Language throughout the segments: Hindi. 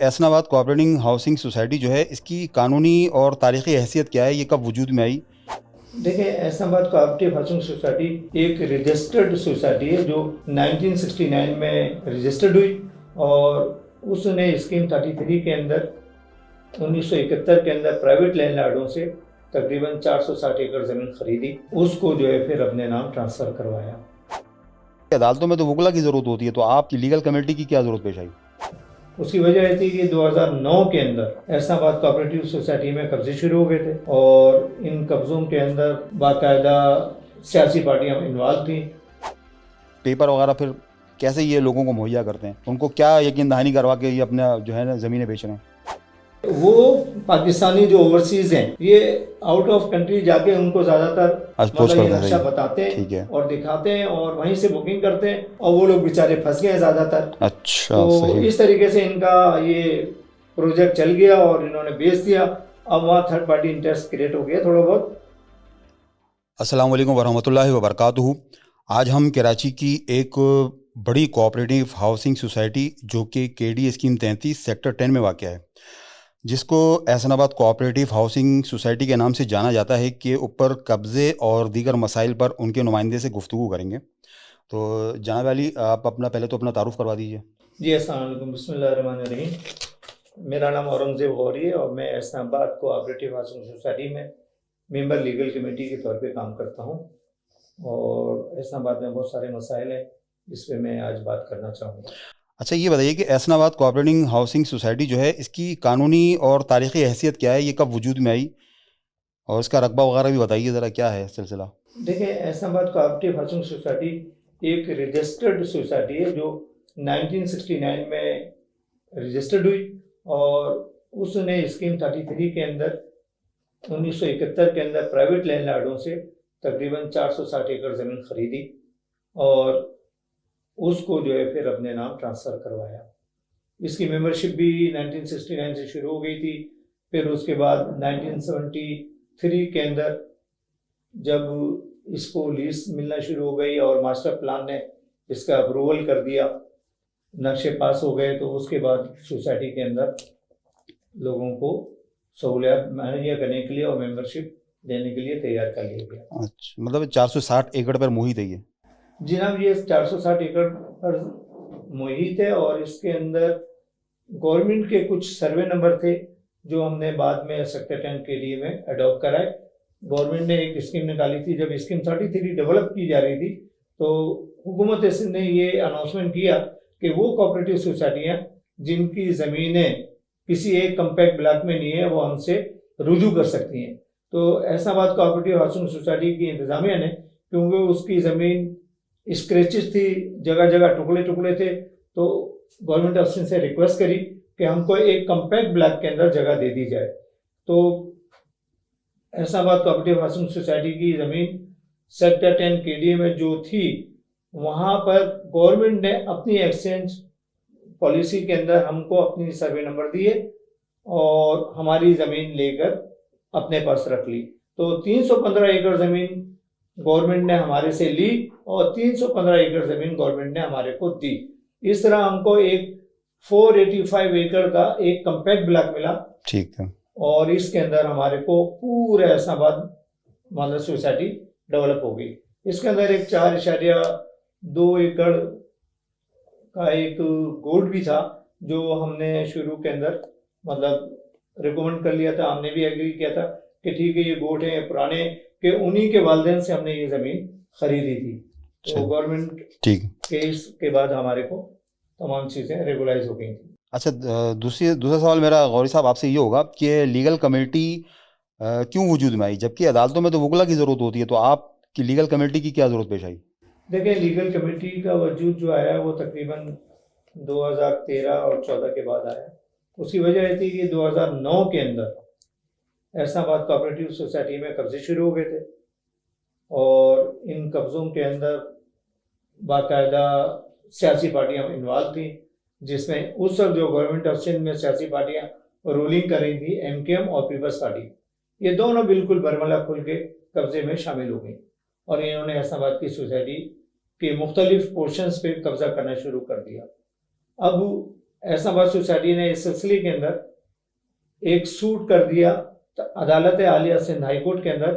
एहसनाबाद कोऑपरेटिव हाउसिंग सोसाइटी जो है, इसकी कानूनी और तारीखी हैसियत क्या है? ये कब वजूद में आई? देखिए, एहसनाबाद कोऑपरेटिव हाउसिंग सोसाइटी एक रजिस्टर्ड सोसाइटी है जो 1969 में रजिस्टर्ड हुई और उसने स्कीम 33 के अंदर 1971 के अंदर प्राइवेट लैंडलॉर्डों से तकरीबन 460 एकड़ ज़मीन खरीदी, उसको जो है फिर अपने नाम ट्रांसफ़र करवाया। अदालतों में तो वकला की ज़रूरत होती है, तो आपकी लीगल कमेटी की क्या ज़रूरत पेश आई? उसकी वजह ये थी कि 2009 के अंदर एहसनाबाद कोऑपरेटिव सोसाइटी में कब्जे शुरू हो गए थे और इन कब्ज़ों के अंदर बाकायदा सियासी पार्टियां इन्वॉल्व थी। पेपर वगैरह फिर कैसे ये लोगों को मुहैया करते हैं? उनको क्या यकीन दहानी करवा के ये अपना जो है ना ज़मीनें बेच रहे हैं? वो पाकिस्तानी जो ओवरसीज हैं, ये आउट ऑफ कंट्री जाके उनको ज्यादातर अप्रोच मतलब ये करते हैं, नक्शा सही। बताते ठीक हैं है। और दिखाते हैं और वहीं से बुकिंग करते हैं और वो लोग बेचारे फंस गए हैं ज्यादातर। अच्छा, तो सही। इस तरीके से इनका ये प्रोजेक्ट चल गया और इन्होंने बेच दिया। अब वहाँ थर्ड पार्टी इंटरेस्ट क्रिएट हो गया थोड़ा बहुत। अस्सलाम वालेकुम वरहमतुल्लाहि वबरकातुहू। आज हम कराची की एक बड़ी कोऑपरेटिव हाउसिंग सोसाइटी जो कि केडी स्कीम 33 सेक्टर 10 में वाक़ है, जिसको एहसनाबाद कोऑपरेटिव हाउसिंग सोसाइटी के नाम से जाना जाता है, के ऊपर कब्ज़े और दीगर मसाइल पर उनके नुमाइंदे से गुफ्तगू करेंगे। तो जनाब अली, आप अपना पहले तो अपना तारुफ़ करवा दीजिए। जी अस्सलाम वालेकुम, बिस्मिल्लाहिर्रहमानिर्रहीम। मेरा नाम औरंगज़ेब गौरी है और मैं एहसनाबाद कोऑपरेटिव हाउसिंग सोसाइटी में मेंबर लीगल कमेटी के तौर पे काम करता हूँ और एहसनाबाद में बहुत सारे मसाइल हैं जिस पे मैं आज बात करना चाहूँगा। अच्छा, ये बताइए कि एहसनाबाद कोऑपरेटिव हाउसिंग सोसाइटी जो है, इसकी कानूनी और तारीखी हैसियत क्या है? ये कब वजूद में आई? और इसका रकबा वगैरह भी बताइए ज़रा, क्या है सिलसिला? देखिए, एहसनाबाद कोऑपरेटिव हाउसिंग सोसाइटी एक रजिस्टर्ड सोसाइटी है जो 1969 में रजिस्टर्ड हुई और उसने स्कीम 33 के अंदर 1971 के अंदर प्राइवेट लैंडलॉर्डों से तकरीबन 460 एकड़ ज़मीन खरीदी और उसको जो है फिर अपने नाम ट्रांसफ़र करवाया। इसकी मेंबरशिप भी 1969 से शुरू हो गई थी। फिर उसके बाद 1973 के अंदर जब इसको लीज मिलना शुरू हो गई और मास्टर प्लान ने इसका अप्रूवल कर दिया, नक्शे पास हो गए, तो उसके बाद सोसाइटी के अंदर लोगों को सहूलियत मुहैया करने के लिए और मेंबरशिप देने के लिए तैयार कर लिया गया। अच्छा, मतलब 460 एकड़ पर मुहित है ये? जनाब, ये 460 एकड़ पर मुहित है और इसके अंदर गवर्नमेंट के कुछ सर्वे नंबर थे जो हमने बाद में सेक्टर 10 के लिए में अडॉप्ट कराए। गवर्नमेंट ने एक स्कीम निकाली थी, जब स्कीम 33 डेवलप की जा रही थी तो हुकूमत सिंध ने ये अनाउंसमेंट किया कि वो कोऑपरेटिव सोसाइटियाँ जिनकी ज़मीनें किसी एक कम्पैक्ट ब्लॉक में नहीं है वो हमसे रुजू कर सकती हैं। तो एहसनाबाद कोऑपरेटिव हाउसिंग सोसाइटी की इंतजामिया ने, क्योंकि उसकी ज़मीन स्क्रैचेस थी, जगह जगह टुकड़े टुकड़े थे, तो गवर्नमेंट ऑफ सिंध से रिक्वेस्ट करी कि हमको एक कम्पैक्ट ब्लॉक के अंदर जगह दे दी जाए। तो एहसनाबाद कोऑपरेटिव हाउसिंग सोसाइटी की ज़मीन सेक्टर 10 केडीए में जो थी, वहाँ पर गवर्नमेंट ने अपनी एक्सचेंज पॉलिसी के अंदर हमको अपनी सर्वे नंबर दिए और हमारी ज़मीन लेकर अपने पास रख ली। तो 315 एकड़ ज़मीन गवर्नमेंट ने हमारे से ली और 315 एकड़ ज़मीन गवर्नमेंट ने हमारे को दी। इस तरह हमको एक 485 एकड़ का एक कम्पैक्ट ब्लॉक मिला। ठीक है। और इसके अंदर हमारे को पूरा एहसनाबाद मतलब सोसाइटी डेवलप हो गई। इसके अंदर एक 4.2 एकड़ का एक गोट भी था जो हमने शुरू के अंदर मतलब रिकमेंड कर लिया था, हमने भी एग्री किया था कि ठीक है ये गोट है पुराने के, उन्हीं के वालिदैन से हमने ये ज़मीन खरीदी थी। तो गवर्नमेंट ठीक। के इसके बाद हमारे को तमाम चीज़ें रेगुलाइज हो गई थी। अच्छा, दूसरा सवाल मेरा गौरी साहब आपसे ये होगा कि लीगल कमेटी क्यों वजूद में आई, जबकि अदालतों में तो वकला की ज़रूरत होती है, तो आपकी लीगल कमेटी की क्या ज़रूरत पेश आई? देखिए, लीगल कमेटी का वजूद जो आया वो तकरीबन 2013 और 14 के बाद आया। उसकी वजह ये थी कि 2009 के अंदर एहसनाबाद कोऑपरेटिव सोसाइटी में कब्जे शुरू हो गए थे और इन कब्ज़ों के अंदर बाकायदा सियासी पार्टियां इन्वॉल्व थी, जिसमें उस वक्त जो गवर्नमेंट ऑफ सिंध में सियासी पार्टियां रूलिंग कर रही थी, एमकेएम और पीपल्स पार्टी, ये दोनों बिल्कुल बरमला खुल के कब्जे में शामिल हो गई और इन्होंने एहसनाबाद की सोसाइटी के मुख्तलिफ पोर्शंस पे कब्जा करना शुरू कर दिया। अब ऐसनाबाद सोसाइटी ने इस सिलसिले के अंदर एक सूट कर दिया अदालत आलिया सिंध हाई कोर्ट के अंदर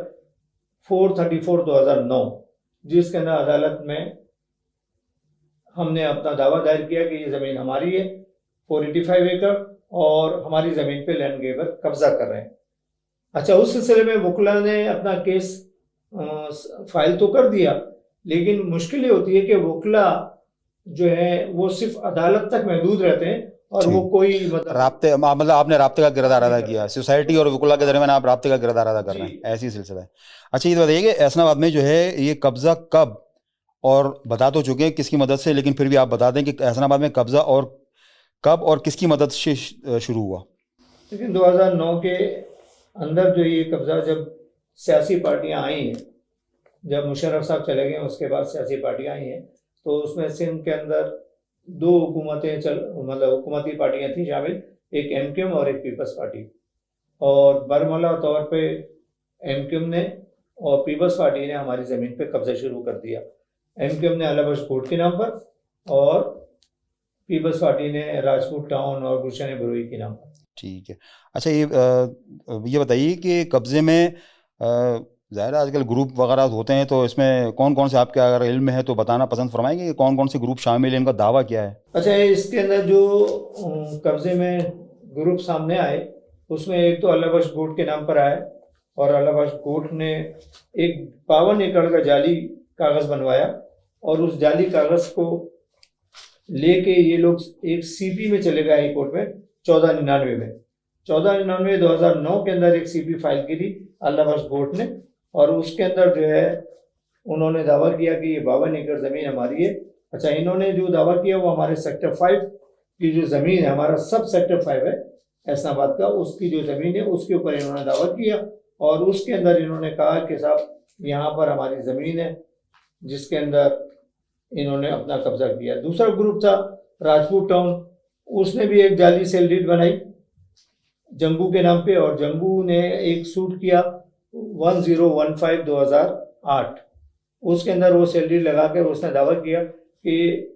434/2009, जिसके अंदर अदालत में हमने अपना दावा दायर किया कि ये ज़मीन हमारी है, 485 एकड़, और हमारी ज़मीन पे लैंड ग्रैबर कब्जा कर रहे हैं। अच्छा, उस सिलसिले में वकला ने अपना केस फाइल तो कर दिया, लेकिन मुश्किल ये होती है कि वकला जो है वो सिर्फ अदालत तक महदूद रहते हैं और वो कोई मतलब आपने राब्ते का किरदार अदा किया, सोसाइटी और वकला के दरमियान आप राब्ते का किरदार अदा कर रहे हैं, ऐसी सिलसिला है। अच्छा, ये बताइए कि ऐसनाबाद में जो है ये कब्जा कब, और बता तो चुके हैं किसकी मदद से, लेकिन फिर भी आप बता दें कि ऐसनाबाद में कब्जा और कब और किसकी मदद से शुरू हुआ। लेकिन 2009 के अंदर जो ये कब्जा, जब सियासी पार्टियां आई हैं, जब मुशर्रफ साहब चले गए उसके बाद सियासी पार्टियां आई हैं, तो उसमें सिंध के अंदर दो हुकूमतें मतलब हुकूमती पार्टियां थी शामिल, एक एमक्यूएम और एक पीपल्स पार्टी। और बरमला तौर पे एमक्यूएम ने और पीपल्स पार्टी ने हमारी ज़मीन पे कब्जा शुरू कर दिया। एमक्यूएम ने अलाबख्श कोर्ट के नाम पर और पीपल्स पार्टी ने राजपूत टाउन और गुलशन बरोई के नाम पर। ठीक है। अच्छा, ये बताइए कि कब्जे में ज़ाहिर आजकल ग्रुप वगैरह होते हैं, तो इसमें कौन कौन से आपके अगर इल्म है तो बताना पसंद फरमाएंगे कि कौन कौन से ग्रुप शामिल हैं, इनका दावा क्या है। अच्छा, इसके अंदर जो कब्जे में ग्रुप सामने आए उसमें एक तो अलाबख्श कोर्ट के नाम पर आया, और अलाबख्श कोर्ट ने एक 52 एकड़ का जाली कागज़ बनवाया, और उस जाली कागज़ को लेके ये लोग एक सीपी में चले गए हाई कोर्ट में 1499 में। 1499 2009 के अंदर एक सीपी फाइल की थी अलाबख्श कोर्ट ने, और उसके अंदर जो है उन्होंने दावा किया कि ये 52 एकड़ ज़मीन हमारी है। अच्छा, इन्होंने जो दावा किया वो हमारे सेक्टर 5 की जो ज़मीन है, हमारा सब सेक्टर 5 है ऐसनाबाद का, उसकी जो ज़मीन है उसके ऊपर इन्होंने दावा किया, और उसके अंदर इन्होंने कहा कि साहब यहाँ पर हमारी ज़मीन है, जिसके अंदर इन्होंने अपना कब्जा किया। दूसरा ग्रुप था राजपूत टाउन, उसने भी एक जाली सेल डीड बनाई जंगू के नाम पे, और जंगू ने एक सूट किया 1015/2008। उसके अंदर वो सेल डीड लगा कर उसने दावा किया कि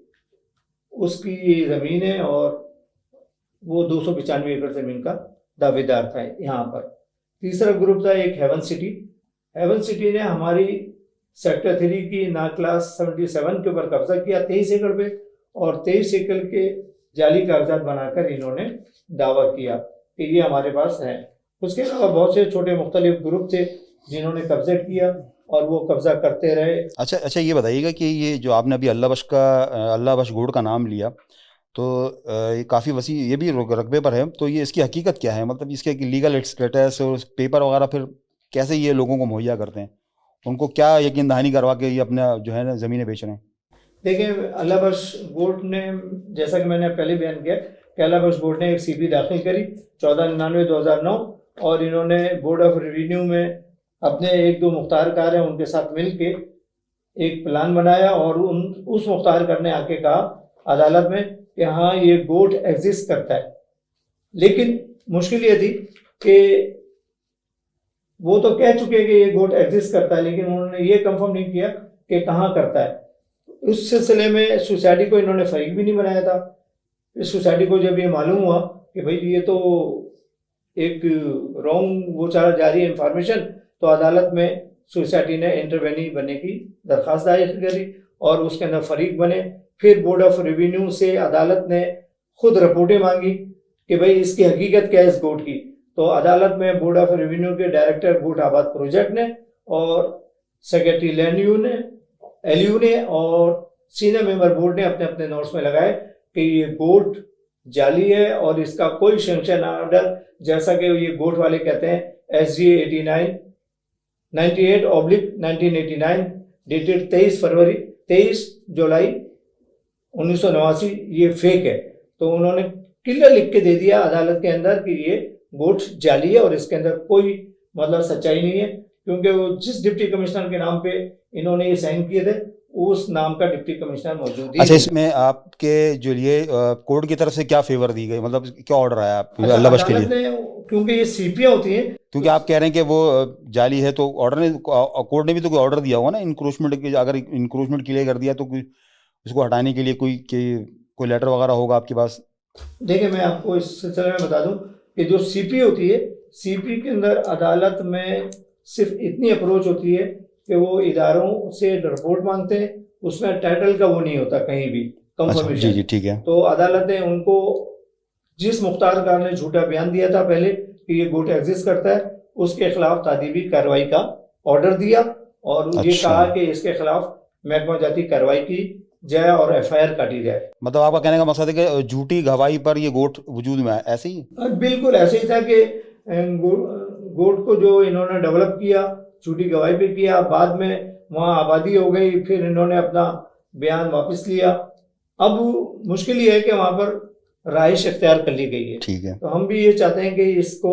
उसकी ये ज़मीन है, और वो 295 एकड़ ज़मीन का दावेदार था यहाँ पर। तीसरा ग्रुप था एक हेवन सिटी। हेवन सिटी ने हमारी सेक्टर 3 की ना क्लास 77 के ऊपर कब्जा किया 23 एकड़ पे, और 23 एकड़ के जाली कागजात बनाकर इन्होंने दावा किया कि ये हमारे पास है। उसके अलावा बहुत से छोटे मुख्तलिफ ग्रुप थे जिन्होंने कब्जा किया, और वो कब्जा करते रहे। अच्छा, ये बताइएगा कि ये जो आपने अभी अल्लाबख्श गोड का नाम लिया, तो ये काफ़ी वसी, ये भी रकबे पर है, तो ये इसकी हकीकत क्या है, मतलब इसके लीगल स्टेटस और पेपर वगैरह फिर कैसे ये लोगों को मुहैया करते हैं, उनको क्या यकीन दहानी करवा के ये अपना जो है ना ज़मीनें बेच रहे हैं। देखिए, अल्लाबख्श बोर्ड ने, जैसा कि मैंने पहले बयान किया कि अल्लाबख्श बोर्ड ने एक सीपी दाखिल करी 1499/2009, और इन्होंने बोर्ड ऑफ रेवेन्यू में अपने एक दो मुख्तारकार हैं उनके साथ मिल के एक प्लान बनाया, और उस मुख्तारकार ने आके कहा अदालत में कि हाँ ये गोट एग्जिस्ट करता है। लेकिन मुश्किल ये थी कि वो तो कह चुके कि ये गोट एग्जिस्ट करता है, लेकिन उन्होंने ये कंफर्म नहीं किया कि कहाँ करता है। उस सिलसिले में सोसाइटी को इन्होंने फरीक भी नहीं बनाया था। इस सोसाइटी को जब ये मालूम हुआ कि भाई ये तो एक रॉन्ग वो चारा जारी है इंफॉर्मेशन, तो अदालत में सोसाइटी ने इंटरवेनी बनने की दरख्वास्त दायर करी, और उसके अंदर फरीक बने। फिर बोर्ड ऑफ रेवेन्यू से अदालत ने खुद रिपोर्टें मांगी कि भाई इसकी हकीकत क्या है इस गोट की। तो अदालत में बोर्ड ऑफ रेवेन्यू के डायरेक्टर गोट आबाद प्रोजेक्ट ने और सेक्रेटरी लैंड एलयू ने और सीनियर मेंबर बोर्ड ने अपने अपने नोट्स में लगाए कि ये गोट जाली है, और इसका कोई सेंक्शन ऑर्डर, जैसा कि ये गोट वाले कहते हैं SG 98/1989 डेटेड 23 जुलाई 1989, ये फेक है। तो उन्होंने क्लियर लिख के दे दिया अदालत के अंदर कि ये गोट जाली है और इसके अंदर कोई मतलब सच्चाई नहीं है, क्योंकि वो जिस डिप्टी कमिश्नर के नाम पे इन्होंने ये साइन किए थे उस नाम का डिप्टी कमिश्नर मौजूद ही। अच्छा, इसमें आपके जो लिए कोर्ट की तरफ से क्या फेवर दी गई, मतलब क्या ऑर्डर आया अल्लाबख्श के लिए? क्योंकि ये सीपियां होती हैं, क्योंकि आप कह रहे हैं कि वो जाली है, तो कोर्ट ने भी तो कोई ऑर्डर दिया होगा ना इंक्रोचमेंट के, अगर इंक्रोचमेंट क्लियर कर दिया तो कोई उसको हटाने के लिए कोई लेटर वगैरह होगा आपके पास? देखिए, मैं आपको इस सिलसिले में बता दूं कि जो सीपी होती है, सीपी के अंदर अदालत में सिर्फ इतनी अप्रोच होती है कि वो इदारों से रिपोर्ट मांगते हैं, उसमें टाइटल का वो नहीं होता कहीं भी अच्छा जी कंफर्मेशन। जी ठीक है। तो अदालत ने उनको, जिस मुख्तार कार ने झूठा बयान दिया था पहले कि ये गुट एग्जिस्ट करता है, उसके खिलाफ तादीबी कार्रवाई का ऑर्डर दिया और ये अच्छा कहा कि इसके खिलाफ महकमा जाती कार्रवाई की जाए और एफआईआर काटी जाए। मतलब आपका कहने का मकसद है कि झूठी गवाही पर ये गोट वजूद में आया, ऐसे ही? बिल्कुल ऐसे ही था कि गोट को जो इन्होंने डेवलप किया, झूठी गवाही पे किया, बाद में वहाँ आबादी हो गई, फिर इन्होंने अपना बयान वापस लिया। अब मुश्किल ये है कि वहाँ पर राइश इख्तियार कर ली गई है, ठीक है। तो हम भी ये चाहते हैं कि इसको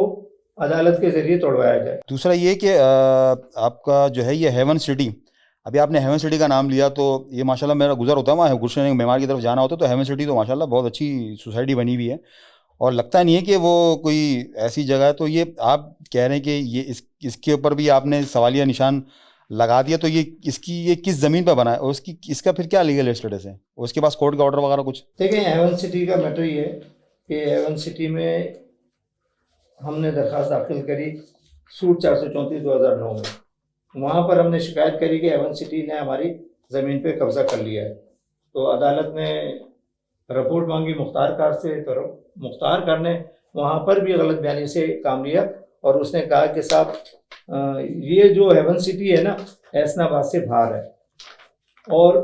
अदालत के जरिए तोड़वाया जाए। दूसरा ये कि आपका जो है ये हेवन सिटी, अभी आपने हेवन सिटी का नाम लिया, तो ये माशाल्लाह मेरा गुजर होता है वहाँ गुलशन मेमार की तरफ जाना होता है, तो हेवन सिटी तो माशाल्लाह बहुत अच्छी सोसाइटी बनी हुई है और लगता नहीं है कि वो कोई ऐसी जगह है। तो ये आप कह रहे हैं कि ये इसके ऊपर भी आपने सवालिया निशान लगा दिया, तो ये किस ज़मीन पर बना है और इसका फिर क्या लीगल स्टेटस है, और उसके पास कोर्ट का ऑर्डर वगैरह कुछ? देखें, हेवन सिटी का मैटर ये है कि हेवन सिटी में हमने दरख्वास्त दाखिल करी सूट 434/2009 में। वहाँ पर हमने शिकायत करी कि हेवन सिटी ने हमारी ज़मीन पे कब्जा कर लिया है। तो अदालत ने रिपोर्ट मांगी मुख्तार कार से, तो मुख्तार कार ने वहाँ पर भी गलत बयानी से काम लिया और उसने कहा कि साहब, ये जो हेवन सिटी है ना, ऐसनाबाद से बाहर है और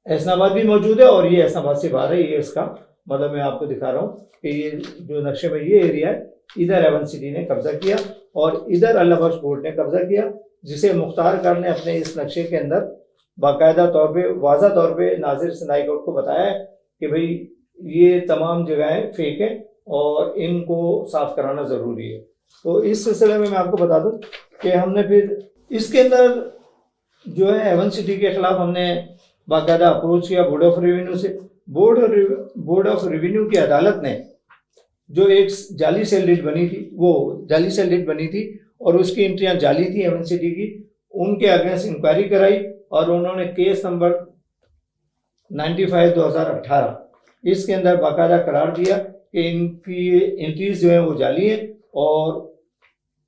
ऐसनाबाद भी मौजूद है और ये ऐसनाबाद से बाहर है। ये इसका मतलब मैं आपको दिखा रहा हूँ कि ये जो नक्शे में ये एरिया है, इधर हेवन सिटी ने कब्जा किया और इधर अल्लाह बख्श बोर्ड ने कब्जा किया, जिसे मुख्तार कार ने अपने इस नक्शे के अंदर बाकायदा तौर पे वाज़ा तौर पे नाजिर सिंधाई कोर्ट को बताया है कि भाई ये तमाम जगहें फेक हैं और इनको साफ कराना ज़रूरी है। तो इस सिलसिले में मैं आपको बता दूं कि हमने फिर इसके अंदर जो है हेवन सिटी के खिलाफ हमने बाकायदा अप्रोच किया बोर्ड ऑफ रेवेन्यू से। बोर्ड ऑफ रेवेन्यू की अदालत ने जो एक जाली सेल डीड बनी थी, वो जाली सेल डीड बनी थी और उसकी एंट्रियां जाली थी हेवन सिटी की, उनके अगेंस्ट इंक्वायरी कराई और उन्होंने केस नंबर 95/2018 इसके अंदर बाकायदा करार दिया कि इनकी एंट्रीज जो है वो जाली है और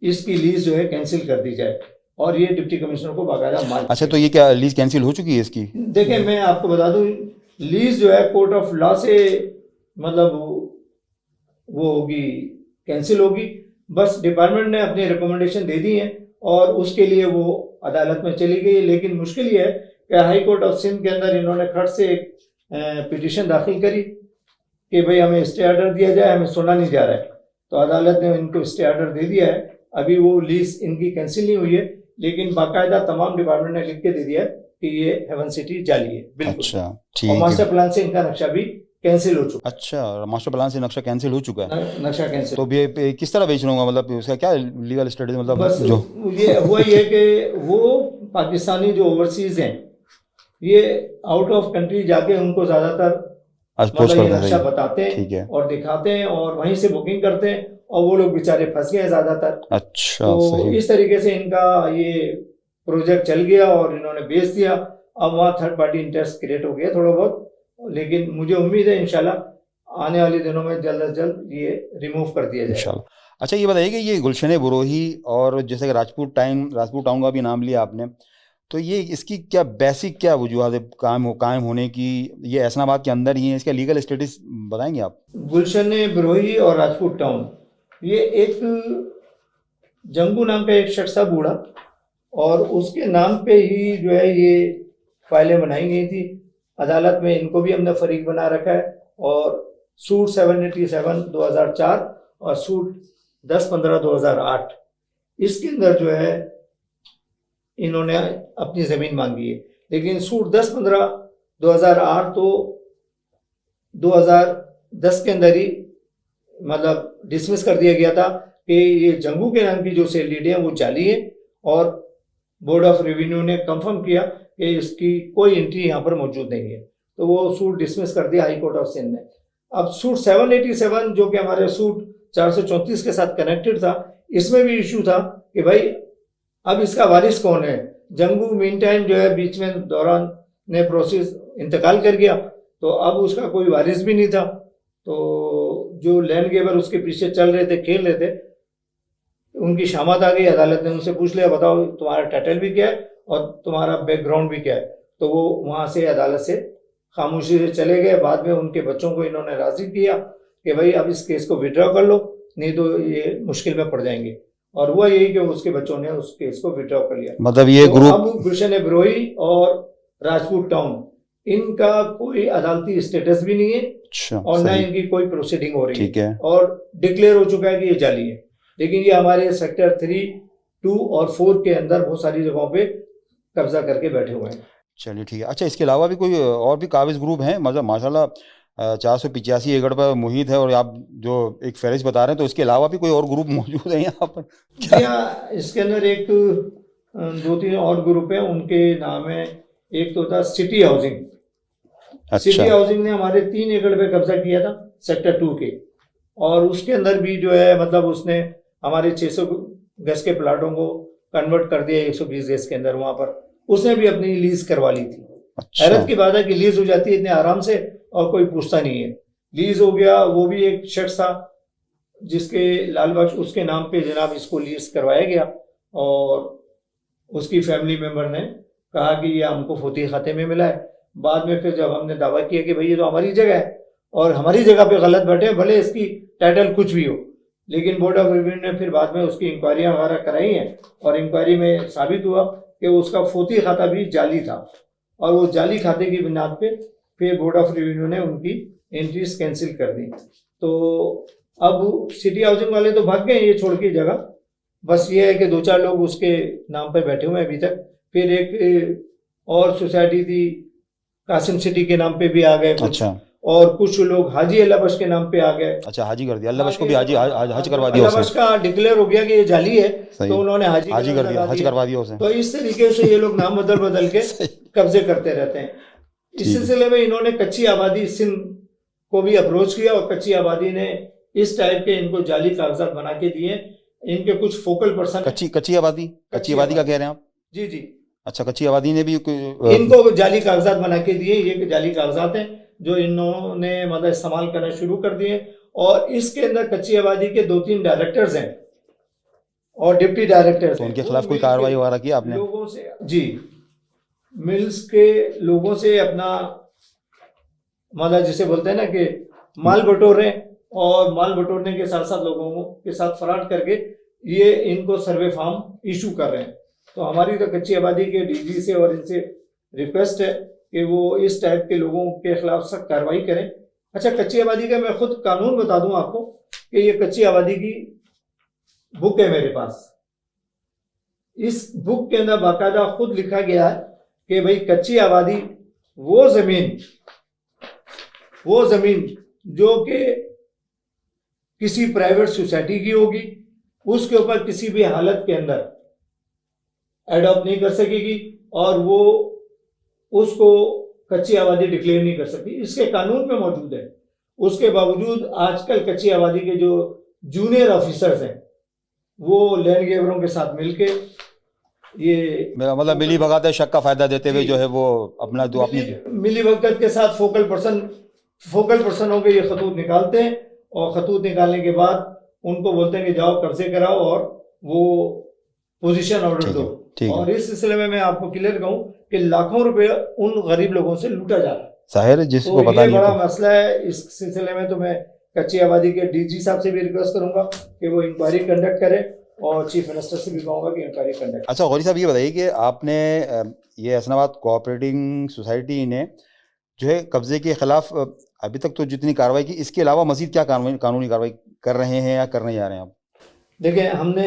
इसकी लीज जो है कैंसिल कर दी जाए और ये डिप्टी कमिश्नर को बाकायदा मार। अच्छा, तो ये क्या लीज कैंसिल हो चुकी है इसकी? देखिए, मैं आपको बता दूं, लीज जो है कोर्ट ऑफ लॉ से मतलब वो होगी, कैंसिल होगी। बस डिपार्टमेंट ने अपनी रिकमेंडेशन दे दी है और उसके लिए वो अदालत में चली गई। लेकिन मुश्किल ये है कि हाई कोर्ट ऑफ सिंध के अंदर इन्होंने खट से एक पिटीशन दाखिल करी कि भाई हमें स्टे ऑर्डर दिया जाए, हमें सुना नहीं जा रहा है। तो अदालत ने इनको स्टे ऑर्डर दे दिया है। अभी वो लीज इनकी कैंसिल नहीं हुई है, लेकिन बाकायदा तमाम डिपार्टमेंट ने लिख के दे दिया है कि ये हेवन सिटी जाली है बिल्कुल। अच्छा ठीक और है। मास्टर प्लान से इनका नक्शा भी कैंसिल हो चुका। अच्छा, मास्टर प्लान से नक्शा कैंसिल हो चुका है। नक्शा कैंसिल। तो ये किस तरह बेच लूंगा, मतलब उसका क्या लीगल स्टेटस, मतलब बस जो ये हुआ ये कि वो पाकिस्तानी जो ओवरसीज हैं, ये आउट ऑफ कंट्री जाके उनको ज्यादातर अप्रोच मतलब ये करते नक्शा थे। बताते ठीक है। हैं और दिखाते हैं और वहीं से बुकिंग करते हैं और वो लोग बेचारे फंस गए ज्यादातर। अच्छा तो सही। इस तरीके से इनका ये प्रोजेक्ट चल गया और इन्होंने बेच दिया। अब वहाँ थर्ड पार्टी इंटरेस्ट क्रिएट हो गया थोड़ा बहुत, लेकिन मुझे उम्मीद है इंशाल्लाह आने वाले दिनों में जल्द अज जल्द ये रिमूव कर दिया जाएगा इंशाल्लाह। अच्छा, ये बताइए कि ये गुलशन बरोही और जैसे कि राजपूत टाउन का भी नाम लिया आपने, तो ये इसकी क्या बेसिक क्या वजूहत है कायम होने की? ये ऐसनाबाद के अंदर ही है, इसका लीगल स्टेटस बताएंगे आप? गुलशन बरोही और राजपूत टाउन, ये एक जंगू नाम का एक शख्स था बूढ़ा, और उसके नाम पे ही जो है ये फाइलें बनाई गई थी। अदालत में इनको भी हमने फरीक बना रखा है और सूट 787/2004 और सूट 10/15/2008 इसके अंदर जो है इन्होंने अपनी ज़मीन मांगी है। लेकिन सूट 10/15/2008 तो 2010 के अंदर ही मतलब डिसमिस कर दिया गया था कि ये जंगू के नाम की जो सेल डीड है वो जाली है और बोर्ड ऑफ रेवेन्यू ने कंफर्म किया कि इसकी कोई एंट्री यहाँ पर मौजूद नहीं है, तो वो सूट डिसमिस कर दिया हाई कोर्ट ऑफ सिंध ने। अब सूट 787 जो कि हमारे सूट 434 के साथ कनेक्टेड था, इसमें भी इशू था कि भाई अब इसका वारिस कौन है। जंगू मीन टाइम जो है बीच में दौरान ने प्रोसेस इंतकाल कर गया, तो अब उसका कोई वारिस भी नहीं था। तो जो लैंड गेवर उसके पीछे चल रहे थे, खेल रहे थे, उनकी शामत आ गई। अदालत ने उनसे पूछ लिया, बताओ तुम्हारा टाइटल भी क्या है और तुम्हारा बैकग्राउंड भी क्या है। तो वो वहां से अदालत से खामोशी से चले गए। बाद में उनके बच्चों को इन्होंने राजी किया कि भाई अब इस केस को विड्रॉ कर लो, नहीं तो ये मुश्किल में पड़ जाएंगे। और हुआ यही कि उसके बच्चों ने उस केस को विड्रॉ कर लिया। मतलब ये तो ग्रुप अब गुलशन ब्रोही और राजपूत टाउन, इनका कोई अदालती स्टेटस भी नहीं है। अच्छा, और न सही, इनकी कोई प्रोसीडिंग हो रही ठीक है। और डिक्लेयर हो चुका है कि ये जाली है। लेकिन ये हमारे सेक्टर 3, 2 और 4 के अंदर बहुत सारी जगहों पे कब्जा करके बैठे हुए हैं। चलिए ठीक है। अच्छा, इसके अलावा भी कोई और भी काबिज ग्रुप हैं? मतलब माशाल्लाह 485 एकड़ पर मुहित है, और आप जो एक फहरिस्त बता रहे हैं, तो इसके अलावा भी कोई और ग्रुप मौजूद है यहाँ पर क्या? जी हाँ, इसके अंदर एक 2-3 और ग्रुप है, उनके नाम है, एक तो था सिटी हाउसिंग। सिटी अच्छा, हाउसिंग ने हमारे 3 एकड़ पे कब्जा किया था सेक्टर 2 के, और उसके अंदर भी जो है मतलब उसने हमारे 600 गज के प्लाटों को कन्वर्ट कर दिया 120 गज के अंदर। वहां पर उसने भी अपनी लीज करवा ली थी। अच्छा, हैरत की बात है कि लीज हो जाती है इतने आराम से और कोई पूछता नहीं है। लीज हो गया, वो भी एक शख्स था जिसके लाल बख्श, उसके नाम पे जनाब इसको लीज करवाया गया, और उसकी फैमिली मेंबर ने कहा कि ये हमको फौती खाते में मिला है। बाद में फिर जब हमने दावा किया कि भाई ये तो हमारी जगह है और हमारी जगह पे गलत बैठे, भले इसकी टाइटल कुछ भी हो, लेकिन बोर्ड ऑफ रिव्यू ने फिर बाद में उसकी इंक्वायरियां वगैरह कराई हैं, और इंक्वायरी में साबित हुआ कि उसका फौती खाता भी जाली था, और वो जाली खाते की बुनियाद पे फिर बोर्ड ऑफ रिव्यू ने उनकी एंट्रीज कैंसिल कर दी। तो अब सिटी हाउसिंग वाले तो भाग गए ये छोड़ के जगह, बस ये है कि 2-4 लोग उसके नाम पर बैठे हुए हैं अभी तक। फिर एक और सोसाइटी थी कासिम सिटी के नाम पे भी आ गए कुछ, अच्छा, और कुछ लोग हाजी अल्लाह बख्श के नाम पे आ गए। अच्छा, हाजी कर दिया, अल्लाह बख्श को भी आगे हाजी, हज करवा दिया अल्लाह उसे। बख्श का डिक्लेयर हो गया कि ये जाली है, सही, तो उन्होंने हाजी का हाजी नाम कर दिया, लगा हज दिया। करवा दिया उसे। तो इस तरीके से ये लोग नाम बदल बदल के सही, कब्जे करते रहते हैं। इस ठीक है। सिलसिले में इन्होंने कच्ची आबादी सिंध को भी अप्रोच किया, और कच्ची आबादी ने इस टाइप के इनको जाली कागजात बना के दिए। इनके कुछ फोकल पर्सन है। कच्ची कच्ची आबादी, कच्ची आबादी का कह रहे हैं आप? जी जी, अच्छा, कच्ची आबादी ने भी इनको जाली कागजात बना के दिए। ये जाली कागजात हैं जो इन्होंने मतलब इस्तेमाल करना शुरू कर दिए। और इसके अंदर कच्ची आबादी के 2-3 डायरेक्टर्स हैं और डिप्टी डायरेक्टर्स तो हैं। उनके वो खिलाफ कोई मिल के कार्रवाई वगैरह की आपने? लोगों से, जी, मिल्स के लोगों से अपना मतलब जिसे बोलते हैं ना कि माल बटोर रहे हैं, और माल बटोरने के साथ साथ लोगों के साथ फ्रॉड करके ये इनको सर्वे फॉर्म इशू कर रहे हैं। तो हमारी तो कच्ची आबादी के डीजी से और इनसे रिक्वेस्ट है कि वो इस टाइप के लोगों के खिलाफ सख्त कार्रवाई करें। अच्छा, कच्ची आबादी का मैं खुद कानून बता दूं आपको कि ये कच्ची आबादी की बुक है मेरे पास। इस बुक के अंदर बाकायदा खुद लिखा गया है कि भाई कच्ची आबादी वो जमीन जो कि किसी प्राइवेट सोसाइटी की होगी, उसके ऊपर किसी भी हालत के अंदर एडॉप्ट नहीं कर सकेगी, और वो उसको कच्ची आबादी डिक्लेयर नहीं कर सकती। इसके कानून में मौजूद है। उसके बावजूद आजकल कच्ची आबादी के जो जूनियर ऑफिसर्स हैं वो लैंड गेवरों के साथ मिलके ये मतलब मिली भगत है, शक का फायदा देते हुए जो है वो अपना जो अपनी मिली भगत के साथ फोकल पर्सनों के ये खतूत निकालते हैं, और खतूत निकालने के बाद उनको बोलते हैं कि जाओ कब्जे कराओ और वो पोजीशन ऑर्डर दो। और इस सिलसिले में मैं आपको क्लियर कहूं कि लाखों रुपए उन गरीब लोगों से लूटा जा रहा है। जाहिर है जिसको तो पता ये नहीं बड़ा है। मसला है। इस सिलसिले में तो मैं कच्ची आबादी के डीजी साहब से भी रिक्वेस्ट करूंगा कि वो इंक्वायरी कंडक्ट करें, और चीफ मिनिस्टर से भी कहूंगा कि इंक्वायरी कंडक्ट। अच्छा गौरी साहब, ये बताइए कि आपने ये हसनाबाद कोऑपरेटिंग सोसाइटी ने जो है कब्जे के खिलाफ अभी तक तो जितनी कार्रवाई की, इसके अलावा मजीद क्या कानूनी कार्रवाई कर रहे हैं या करने जा रहे हैं आप? देखिए, हमने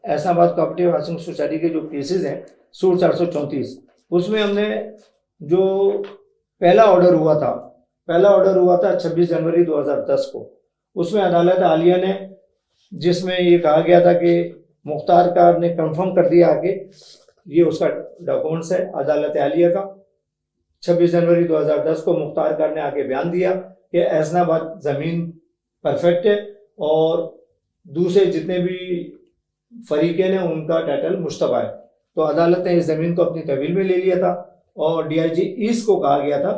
हसनाबाद कोऑपरेटिव हाउसिंग सोसाइटी के जो केसेस हैं सूट 434, उसमें हमने जो पहला ऑर्डर हुआ था 26 जनवरी 2010 को। उसमें अदालत आलिया ने, जिसमें ये कहा गया था कि मुख्तार कार ने कंफर्म कर दिया आगे, ये उसका डॉक्यूमेंट्स है अदालत आलिया का। 26 जनवरी 2010 को मुख्तार कार ने आगे बयान दिया कि हसनाबाद ज़मीन परफेक्ट है और दूसरे जितने भी फरीकें हैं उनका टाइटल मुश्तबा है। तो अदालत ने इस ज़मीन को अपनी तहवील में ले लिया था, और डीआईजी ईस्ट को कहा गया था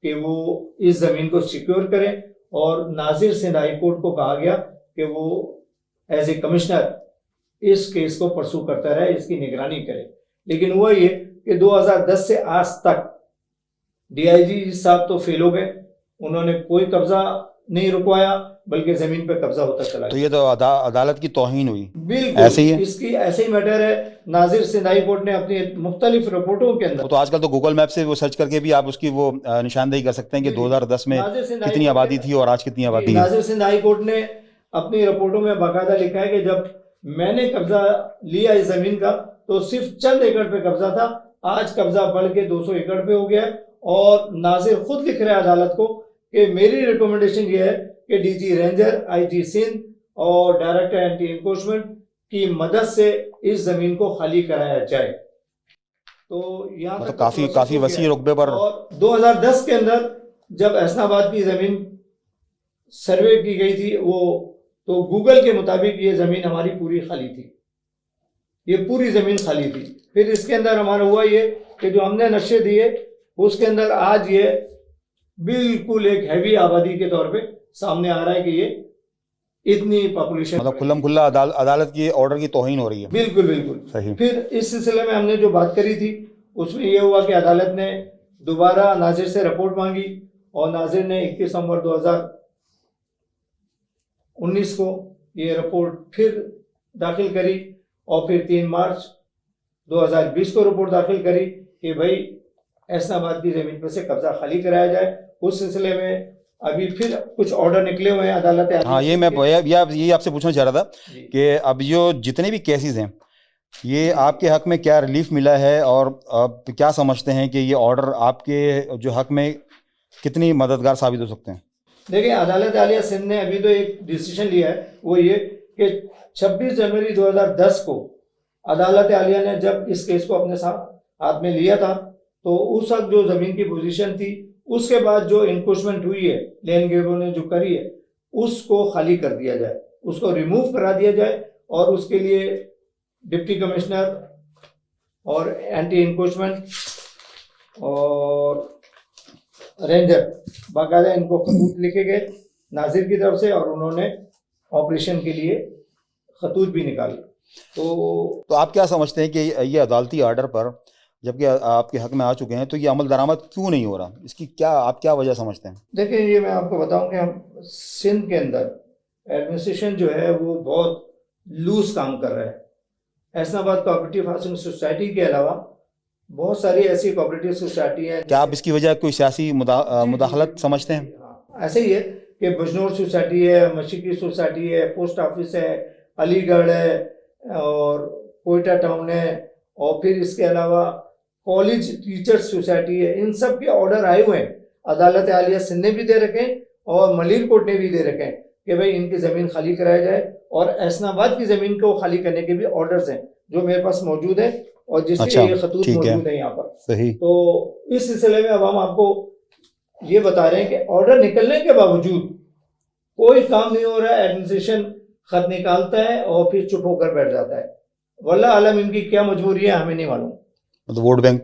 कि वो इस ज़मीन को सिक्योर करें और नाजिर सिंध हाई कोर्ट को कहा गया कि वो एज ए कमिश्नर इस केस को परसू करता रहे, इसकी निगरानी करे। लेकिन हुआ ये कि 2010 से आज तक डीआईजी साहब तो फेल हो गए, उन्होंने कोई कब्जा नहीं रुकवाया, बल्कि जमीन पे कब्जा होता चला तो गया। ये तो अदालत की तौहीन हुई। बिल्कुल ऐसे ही है। इसकी ऐसे ही मैटर है। नाजिर सिंध हाई कोर्ट ने अपनी मुख्तलिफ रिपोर्टों के अंदर, तो आजकल तो गूगल मैप से वो सर्च करके भी आप उसकी वो निशानदेही कर सकते हैं कि 2010 में नाजिर सिंध हाई कितनी कोर्ट आबादी ने- थी और आज कितनी आबादी है। नाजिर सिंध हाई कोर्ट ने अपनी रिपोर्टों में बाकायदा लिखा है कि जब मैंने कब्जा लिया इस जमीन का तो सिर्फ चंद एकड़ पे कब्जा था, आज कब्जा बढ़ के 200 एकड़ पे हो गया है। और नाजिर खुद लिख रहे हैं अदालत को कि मेरी रिकमेंडेशन ये है कि डीजी रेंजर, आईजी सिंध और डायरेक्टर एंटी एनफोर्समेंट की मदद से इस जमीन को खाली कराया जाए। तो यहाँ मतलब तक काफी वसी रुकबे पर। और 2010 के अंदर जब एहसनाबाद की जमीन सर्वे की गई थी वो, तो गूगल के मुताबिक ये जमीन हमारी पूरी खाली थी, ये पूरी जमीन खाली थी। फिर इसके अंदर हमारा हुआ ये कि जो हमने नक्शे दिए उसके अंदर आज ये बिल्कुल एक हैवी आबादी के तौर पे सामने आ रहा है कि ये इतनी पॉपुलेशन, मतलब खुल्लम खुल्ला अदालत की ऑर्डर की तौहीन हो रही है। बिल्कुल बिल्कुल सही। फिर इस सिलसिले में हमने जो बात करी थी उसमें यह हुआ कि अदालत ने दोबारा नाजिर से रिपोर्ट मांगी और नाजिर ने 21 नवंबर 2019 को ये रिपोर्ट फिर दाखिल करी और फिर 3 मार्च 2020 को रिपोर्ट दाखिल करी कि भाई एहसनाबाद की जमीन पर से कब्जा खाली कराया जाए। उस सिलसिले में अभी फिर कुछ ऑर्डर निकले हुए हैं अदालत। हाँ, ये मैं ये आपसे पूछना चाह रहा था कि अब जो जितने भी केसेस हैं ये आपके हक में क्या रिलीफ मिला है और आप क्या समझते हैं कि ये ऑर्डर आपके जो हक में कितनी मददगार साबित हो सकते हैं? देखिए, अदालत आलिया सिंध ने अभी तो एक डिसीजन लिया है, वो ये कि 26 जनवरी 2010 को अदालत आलिया ने जब इस केस को अपने साथ हाथ में लिया था तो उस वक्त जो जमीन की पोजीशन थी, उसके बाद जो इंक्रोचमेंट हुई है लैंड ग्रेबरों ने जो करी है उसको खाली कर दिया जाए, उसको रिमूव करा दिया जाए। और उसके लिए डिप्टी कमिश्नर और एंटी इंक्रोचमेंट और रेंजर बाकायदा इनको खतूत लिखे गए नाजिर की तरफ से और उन्होंने ऑपरेशन के लिए खतूत भी निकाले। तो आप क्या समझते हैं कि ये अदालती आर्डर पर जबकि आपके हक में आ चुके हैं तो ये अमल दरामद क्यों नहीं हो रहा? इसकी आप क्या वजह समझते हैं? देखिए, ये मैं आपको बताऊं कि हम सिंध के अंदर एडमिनिस्ट्रेशन जो है वो बहुत लूज काम कर रहा है। एहसनाबाद कोऑपरेटिव हाउसिंग सोसाइटी के अलावा बहुत सारी ऐसी कोऑपरेटिव सोसाइटी है। क्या आप इसकी वजह कोई सियासी मुदाखलत समझते हैं? हाँ, ऐसे ही है कि बजनौर सोसाइटी है, मशीकी सोसाइटी है, पोस्ट ऑफिस है, अलीगढ़ है और कोयटा टाउन है और फिर इसके अलावा कॉलेज टीचर्स सोसाइटी है। इन सब के ऑर्डर आए हुए हैं, अदालत आलिया सिंध ने भी दे रखे हैं और मलिर कोर्ट ने भी दे रखे हैं कि भाई इनकी ज़मीन खाली कराया जाए। और एहसनाबाद की ज़मीन को खाली करने के भी ऑर्डर्स हैं जो मेरे पास मौजूद है और जिसके ये खतूत मौजूद है यहाँ पर। सही। तो इस सिलसिले में अब हम आपको ये बता रहे हैं कि ऑर्डर निकलने के बावजूद कोई काम नहीं हो रहा है। एडमिनिस्ट्रेशन खत निकालता है और फिर चुप होकर बैठ जाता है। वल्लाह आलम इनकी क्या मजबूरी है हमें नहीं मालूम। तो वोट बैंक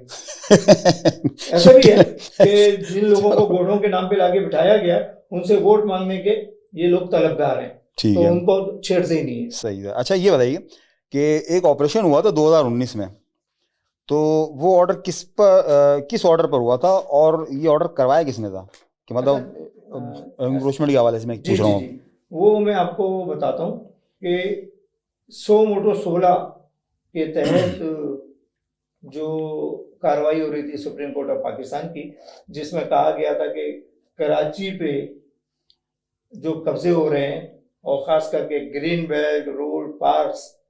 ऐसा भी है कि जिन लोगों को वोटों के नाम पे लाके बिठाया गया उनसे वोट मांगने के ये लोग तलबगार हैं, तो उनको छेड़ते ही नहीं है। सही है। अच्छा, ये बताइए कि एक ऑपरेशन हुआ था 2019 में, तो वो ऑर्डर किस ऑर्डर पर हुआ था और ये ऑर्डर करवाया किसने था? कि मतलब एनक्रोचमेंट के हवाले से मैं पूछ रहा हूँ। वो मैं आपको बताता हूँ कि 100 मोटो 16 के तहत जो कार्रवाई हो रही थी सुप्रीम कोर्ट ऑफ पाकिस्तान की, जिसमें कहा गया था कि कराची पे जो कब्जे हो रहे हैं और ख़ास करके ग्रीन बेल्ट, रोड, पार्क्स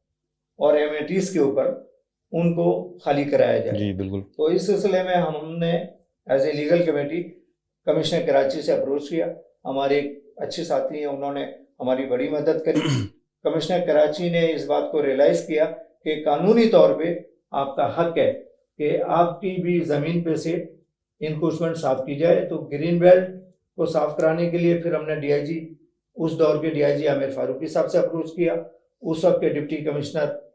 और एमिनिटीज़ के ऊपर उनको खाली कराया जाए। जी बिल्कुल। तो इस सिलसिले में हमने as a legal committee commissioner Karachi से अप्रोच किया। हमारे एक अच्छे साथी हैं, उन्होंने हमारी बड़ी मदद करी। कमिश्नर कराची ने इस बात को रियलाइज़ किया कि कानूनी तौर पे आपका हक है कि आपकी भी ज़मीन पे से इंक्रोचमेंट साफ की जाए। तो ग्रीन बेल्ट को साफ कराने के लिए फिर हमने डीआईजी, उस दौर के डीआईजी आमिर फारूकी साहब से अप्रोच किया। उस वक्त के डिप्टी कमिश्नर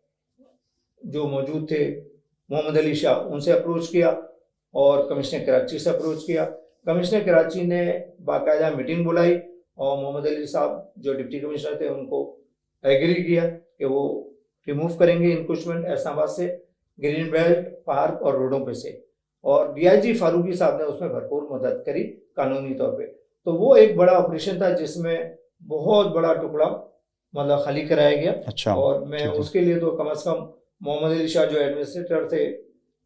जो मौजूद थे मोहम्मद अली शाह, उनसे अप्रोच किया और कमिश्नर कराची से अप्रोच किया। कमिश्नर कराची ने बाकायदा मीटिंग बुलाई और मोहम्मद अली साहब जो डिप्टी कमिश्नर थे उनको एग्री किया कि वो रिमूव करेंगे इंक्रोचमेंट एहसनाबाद से, ग्रीन बेल्ट, पार्क और रोडों पे से। और डीआईजी फारूकी साहब ने उसमें भरपूर मदद करी कानूनी तौर पे। तो वो एक बड़ा ऑपरेशन था जिसमें बहुत बड़ा टुकड़ा मतलब खाली कराया गया। अच्छा, और मैं उसके लिए तो कम से कम मोहम्मद अली शाह जो एडमिनिस्ट्रेटर थे,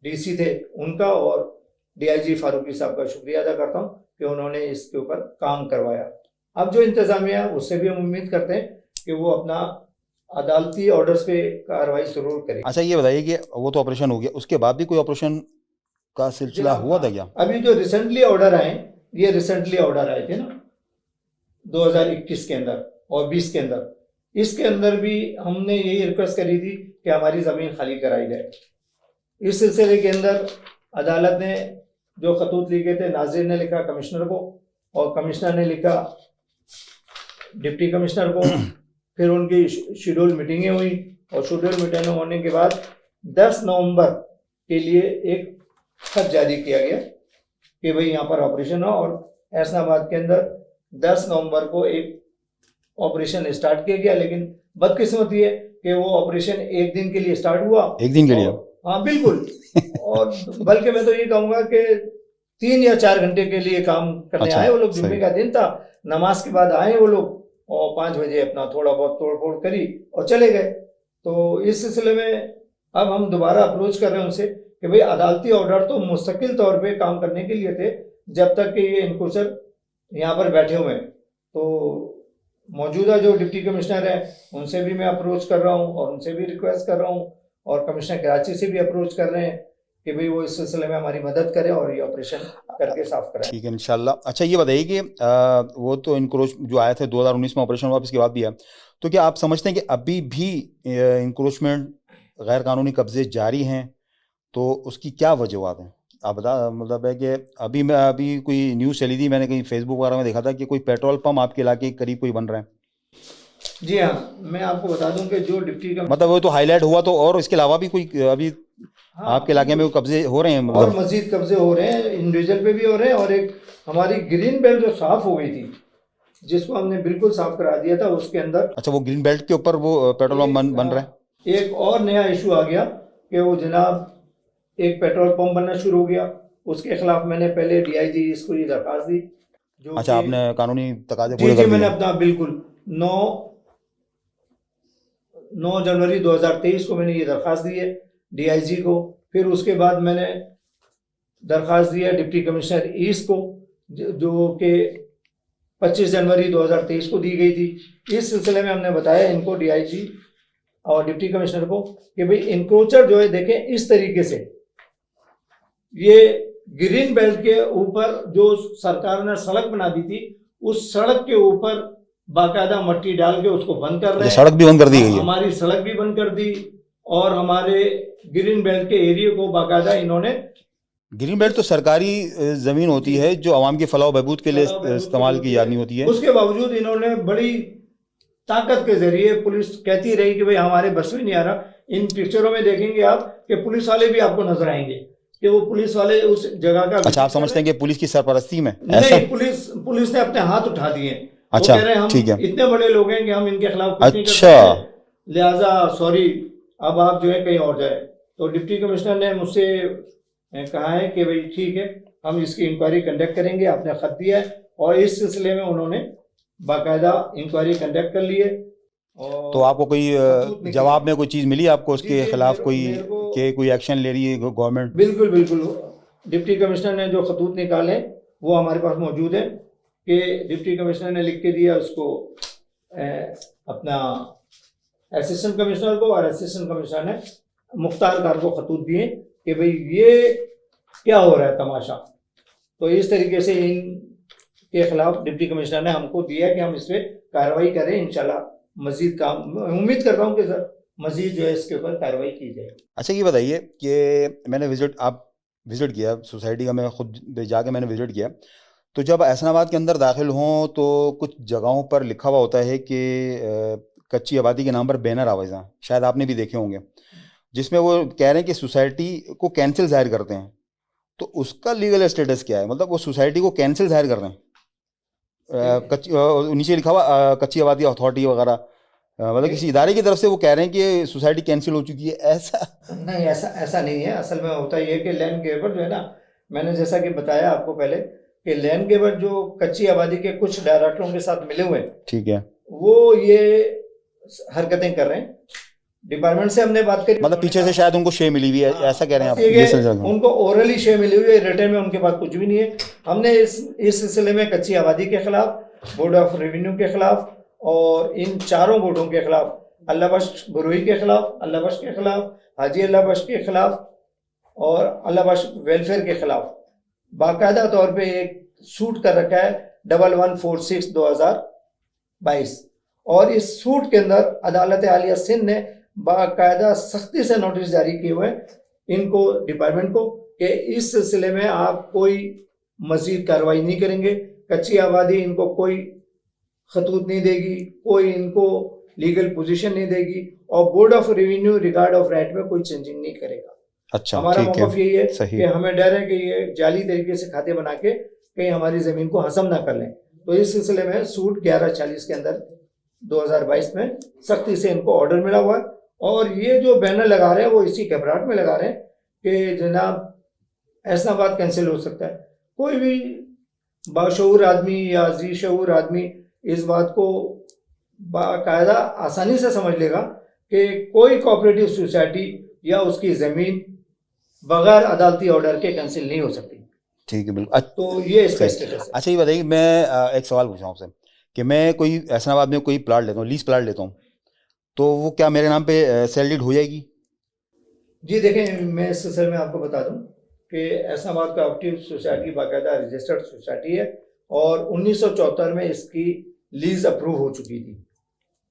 डीसी थे, उनका और डीआईजी फारूकी साहब का शुक्रिया अदा करता हूँ कि उन्होंने इसके ऊपर काम करवाया। अब जो इंतजामिया है उससे भी हम उम्मीद करते हैं कि वो अपना अदालती ऑर्डर्स पे कार्रवाई जरूर करे। अच्छा ये बताइए कि वो तो ऑपरेशन हो गया, उसके बाद भी कोई ऑपरेशन का सिलसिला हुआ था क्या? अभी जो रिसेंटली ऑर्डर आए, ये रिसेंटली ऑर्डर आए थे ना 2021 के अंदर और 20 के अंदर, इसके अंदर भी हमने यही रिक्वेस्ट करी थी कि हमारी जमीन खाली कराई जाए। इस सिलसिले के अंदर अदालत ने जो खतूत लिखे थे, नाजिर ने लिखा कमिश्नर को और कमिश्नर ने लिखा डिप्टी कमिश्नर को। फिर उनकी शेड्यूल मीटिंगें हुई और शेड्यूल मीटिंग होने के बाद 10 नवंबर के लिए एक खत जारी किया गया कि भाई यहाँ पर ऑपरेशन हो। और एहसनाबाद के अंदर 10 नवंबर को एक ऑपरेशन स्टार्ट किया गया, लेकिन बदकिस्मती है कि वो ऑपरेशन एक दिन के लिए स्टार्ट हुआ। एक दिन के लिए? हाँ बिल्कुल। और बल्कि मैं तो ये कहूँगा कि 3 या 4 घंटे के लिए काम करने आए वो लोग। जुम्मे का दिन था, नमाज के बाद आए वो लोग और 5 बजे अपना थोड़ा बहुत तोड़ फोड़ करी और चले गए। तो इस सिलसिले में अब हम दोबारा अप्रोच कर रहे हैं उनसे कि भाई अदालती ऑर्डर तो मुस्तकिल तौर पे काम करने के लिए थे जब तक कि ये इंक्रोचर यहाँ पर बैठे हुए हैं। तो मौजूदा जो डिप्टी कमिश्नर है उनसे भी मैं अप्रोच कर रहा हूँ और उनसे भी रिक्वेस्ट कर रहा हूँ और कमिश्नर कराची से भी अप्रोच कर रहे हैं कि भाई वो इस सिलसिले में हमारी मदद करें और ये ऑपरेशन करके साफ कराएं। ठीक है इंशाल्लाह। अच्छा ये बताइए कि वो तो इंक्रोच जो आए थे 2019 में ऑपरेशन हुआ, इसके बाद भी है, तो क्या आप समझते हैं कि अभी भी इंक्रोचमेंट गैर कानूनी कब्जे जारी हैं? तो उसकी क्या वजूहत हैं आप बता, मतलब है कि अभी कोई न्यूज़ चली थी, मैंने कहीं फेसबुक वगैरह में देखा था कि कोई पेट्रोल पंप आपके इलाके के करीब कोई बन रहा है। जी हाँ, मैं आपको बता दूं कि जो डिप्टी का मतलब वो तो हाईलाइट हुआ, तो और इसके अलावा भी कोई अभी आपके इलाके में वो कब्जे हो रहे हैं? और मतलब मजीद कब्जे हो रहे हैं, इंडिविजुअल पे भी हो रहे हैं। और एक हमारी ग्रीन बेल्ट जो साफ हो गई थी, जिसको हमने बिल्कुल साफ करा दिया था, उसके अंदर अच्छा वो ग्रीन बेल्ट के ऊपर वो पेट्रोल पंप बन रहा है। एक और नया इशू आ गया कि वो जनाब एक पेट्रोल पंप बनना शुरू हो गया। उसके खिलाफ मैंने पहले डीआईजी इसको ये दरखास्त दी जो अच्छा आपने कानूनी तकाजे जी पूरे जी कर मैंने दिए? अपना बिल्कुल 9 जनवरी 2023 को मैंने ये दरखास्त दी है डीआईजी को। फिर उसके बाद मैंने दरखास्त दी है डिप्टी कमिश्नर ईस्ट को जो कि 25 जनवरी 2023 को दी गई थी। इस सिलसिले में हमने बताया इनको, डीआईजी और डिप्टी कमिश्नर को, कि भाई इंक्रोचर जो है देखें इस तरीके से, ये ग्रीन बेल्ट के ऊपर जो सरकार ने सड़क बना दी थी, उस सड़क के ऊपर बाकायदा मट्टी डाल के उसको बंद कर रहे हैं। सड़क भी बंद कर दी गई है? हमारी सड़क भी बंद कर दी और हमारे ग्रीन बेल्ट के एरिया को बाकायदा इन्होंने, ग्रीन बेल्ट तो सरकारी जमीन होती है जो आवाम के फलाह बहबूद के लिए इस्तेमाल की जानी होती है। उसके बावजूद इन्होंने बड़ी ताकत के जरिए, पुलिस कहती रही कि भाई हमारे बस में नहीं आ रहा। इन पिक्चरों में देखेंगे आप कि पुलिस वाले भी आपको नजर आएंगे कि वो पुलिस वाले उस जगह का। अच्छा आप समझते हैं कि पुलिस की सरपरस्ती में ऐसा? नहीं, पुलिस ने अपने हाथ उठा दिए। अच्छा, वो कह रहे हैं हम ठीक है, इतने बड़े लोग हैं कि हम इनके खिलाफ कुछ नहीं कर अच्छा सकते, लिहाजा सॉरी अब आप जो है कहीं और जाए। तो डिप्टी कमिश्नर ने मुझसे कहा है कि भाई ठीक है हम इसकी इंक्वायरी कंडक्ट करेंगे, आपने खत दिया है। और इस सिलसिले में उन्होंने बाकायदा इंक्वायरी कंडक्ट कर ली है। और तो आपको कोई जवाब में कोई चीज़ मिली आपको उसके खिलाफ, कोई एक्शन ले रही है गवर्नमेंट? बिल्कुल बिल्कुल, डिप्टी कमिश्नर ने जो खतूत निकाले वो हमारे पास मौजूद है कि डिप्टी कमिश्नर ने लिख के दिया उसको अपना असिस्टेंट कमिश्नर को, और असिस्टेंट कमिश्नर ने मुख्तार कार को खतूत दिए कि भाई ये क्या हो रहा है तमाशा। तो इस तरीके से इनके खिलाफ डिप्टी कमिश्नर ने हमको दिया कि हम इस पर कार्रवाई करें। इंशाल्लाह मजीद काम, उम्मीद कर रहा हूँ कि सर मजीद जो है इसके ऊपर कार्रवाई की जाएगी। अच्छा ये बताइए कि मैंने विजिट किया सोसाइटी का, मैं खुद जाके मैंने विजिट किया, तो जब एहसनाबाद के अंदर दाखिल हों तो कुछ जगहों पर लिखा हुआ होता है कि कच्ची आबादी के नाम पर बैनर आवाज़ा, शायद आपने भी देखे होंगे, जिसमें वो कह रहे हैं कि सोसाइटी को कैंसिल जाहिर करते हैं। तो उसका लीगल स्टेटस क्या है? मतलब वो सोसाइटी को कैंसिल जाहिर कर रहे हैं? नीचे लिखा हुआ कच्ची आबादी अथॉरिटी वगैरह, मतलब किसी इदारे की तरफ से वो कह रहे हैं कि सोसाइटी कैंसिल हो चुकी है, ऐसा? नहीं, ऐसा ऐसा नहीं है। असल में होता ये है कि लैंड ग्रैबर जो है ना, मैंने जैसा कि बताया आपको पहले कि लैंड ग्रैबर जो कच्ची आबादी के कुछ डायरेक्टरों के साथ मिले हुए हैं, ठीक है, वो ये हरकतें कर रहे हैं। डिपार्टमेंट से हमने बात करी, मतलब उन्होंने पीछे से कहा शायद उनको शे मिली हुई है, हाँ, ऐसा कह रहे हैं बस आप? ये ये कि समझ रहा हूँ। उनको ओरली शे मिली हुई है, रिटर्न में उनके पास कुछ भी नहीं है। हमने इस सिलसिले में कच्ची आबादी के खिलाफ, बोर्ड ऑफ रेवेन्यू के खिलाफ और इन चारों बोर्डों के खिलाफ, अल्लाह बख्श बरुई के खिलाफ, अल्लाह बख्श के खिलाफ, हाजी अल्लाह बख्श के खिलाफ और अल्लाह बख्श वेलफेयर के खिलाफ बाकायदा तौर पे एक सूट कर रखा है 1146/2022। और इस सूट के अंदर अदालत आलिया सिंध ने बाकायदा सख्ती से नोटिस जारी किए हुए इनको, डिपार्टमेंट को, कि इस सिलसिले में आप कोई मजीद कार्रवाई नहीं करेंगे। कच्ची आबादी इनको कोई खतूत नहीं देगी, कोई इनको लीगल पोजीशन नहीं देगी और board of revenue regard of right में कोई चेंजिंग नहीं करेगा। अच्छा, हमारा ठीक है, मौकफ यही है सही। कि हमें डर है कि ये जाली तरीके से खाते बना के कहीं हमारी जमीन को हसम ना कर लें। तो इस सिलसिले में सूट 1140 के अंदर 2022 में सख्ती से इनको ऑर्डर मिला हुआ है। और ये जो बैनर लगा रहे हैं वो इसी घबराहट में लगा रहे हैं कि जनाब ऐसा बात कैंसिल हो सकता है। कोई भी बाशऊर आदमी या जी शऊर आदमी इस बात को बाकायदा आसानी से समझ लेगा कि कोई कोऑपरेटिव सोसाइटी या उसकी जमीन बगैर अदालती ऑर्डर के कैंसिल नहीं हो सकती। ठीक है, बिल्कुल। तो ये इसका सही। स्टेटस है। अच्छा, ये बताइए, मैं एक सवाल पूछ रहा हूँ आपसे कि मैं कोई ऐसनाबाद में कोई प्लाट लेता हूँ, लीज प्लाट लेता हूँ, तो वो क्या मेरे नाम पे सेल डीड हो जाएगी? जी देखें, मैं इस सिलसिले में आपको बता दूं कि ऐसनाबाद कोऑपरेटिव सोसाइटी बाकायदा रजिस्टर्ड सोसाइटी है और 1974 में इसकी लीज अप्रूव हो चुकी थी।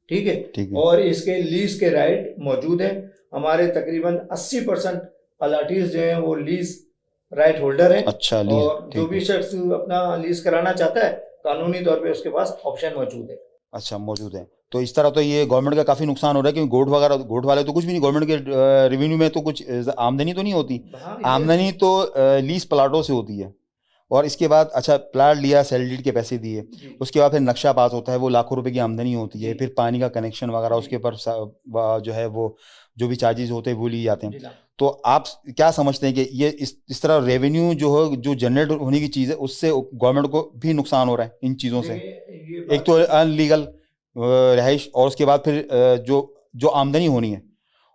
ठीक है, ठीक है। और इसके लीज के राइट मौजूद हैं। हमारे तकरीबन 80% अलाटीज जो हैं वो लीज राइट होल्डर हैं। अच्छा, लीज, और जो ठीक भी है। शख्स अपना लीज कराना चाहता है कानूनी तौर पे उसके पास ऑप्शन मौजूद है। अच्छा, मौजूद है। तो इस तरह तो ये गवर्नमेंट का काफ़ी नुकसान हो रहा है, क्योंकि गोट वगैरह, गोट वाले तो कुछ भी नहीं, गवर्नमेंट के रेवेन्यू में तो कुछ आमदनी तो नहीं होती। हाँ, आमदनी तो लीज प्लाटों से होती है। और इसके बाद अच्छा, प्लाट लिया, सेल डीड के पैसे दिए, जी उसके बाद फिर नक्शा पास होता है, वो लाखों रुपए की आमदनी होती है, जी फिर पानी का कनेक्शन वगैरह जी उसके ऊपर जो है वो जो भी चार्जेस होते हैं वो लिए जाते हैं। जी ना। तो आप क्या समझते हैं कि ये इस तरह रेवेन्यू जो है, जो जनरेट होने की चीज़ है, उससे गवर्नमेंट को भी नुकसान हो रहा है इन चीज़ों से? देखिए ये एक बात तो सही है। अनलीगल रहाइश, और उसके बाद फिर जो जो आमदनी होनी है,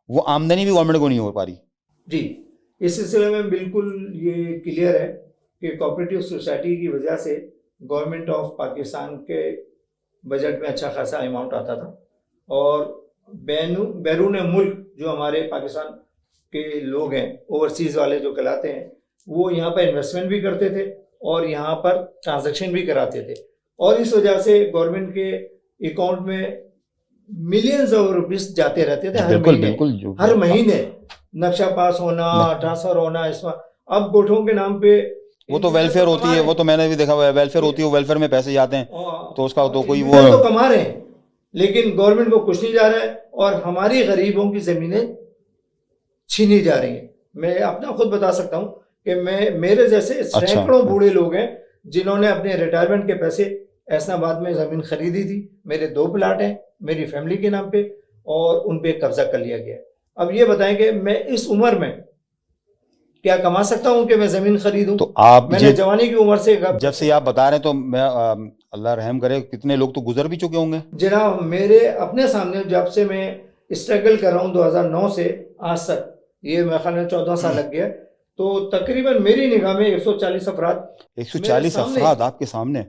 वो आमदनी भी गवर्नमेंट को नहीं हो पा रही। जी, इस सिलसिले में बिल्कुल ये क्लियर है कि कोऑपरेटिव सोसाइटी की वजह से गवर्नमेंट ऑफ पाकिस्तान के बजट में अच्छा खासा अमाउंट आता था और बैरून मुल्क जो हमारे पाकिस्तान के लोग हैं, ओवरसीज वाले जो कहलाते हैं, वो यहाँ पर इन्वेस्टमेंट भी करते थे और यहाँ पर ट्रांजैक्शन भी कराते थे। और इस वजह से गवर्नमेंट के अकाउंट में मिलियंस ऑफ रुपीस जाते रहते थे हर बिल्कुल महीने। बिल्कुल, जो हर महीने नक्शा पास होना, न- ट्रांसफर होना, इसमें अब गोठों के नाम पे वो तो इंजीनियर तो वेलफेयर होती कमा है, रहे वो तो हैं। मैंने भी देखा हुआ है, वेलफेयर ठीक होती है, है, वो वेलफेयर में पैसे जाते हैं, तो उसका तो और कोई वो। इंजीनियर तो कमा रहे हैं लेकिन गवर्नमेंट को कुछ नहीं जा रहा है और हमारी गरीबों की जमीनें छीनी जा रही हैं। मैं अपना खुद बता सकता हूँ कि मैं, मेरे जैसे अच्छा, सैकड़ों बूढ़े लोग हैं जिन्होंने अपने रिटायरमेंट के पैसे ऐसनाबाद में जमीन खरीदी थी। मेरे 2 प्लाट हैं मेरी फैमिली के नाम पे और उन पे कब्जा कर लिया गया। अब ये बताएं कि मैं इस उम्र में क्या कमा सकता हूं कि मैं जमीन खरीदूं? तो आप मैंने ये जवानी की उम्र से जब से ये आप बता रहे हैं, तो मैं अल्लाह रहम करे, कितने लोग तो गुजर भी चुके होंगे। जनाब मेरे अपने सामने जब से मैं स्ट्रगल कर रहा हूँ 2009 से आज तक, ये मेरे ख्याल में 14 साल लग गया, तो तकरीबन मेरी निगाह में 140 अफराद मेरे 140 सामने, अफराद आपके सामने?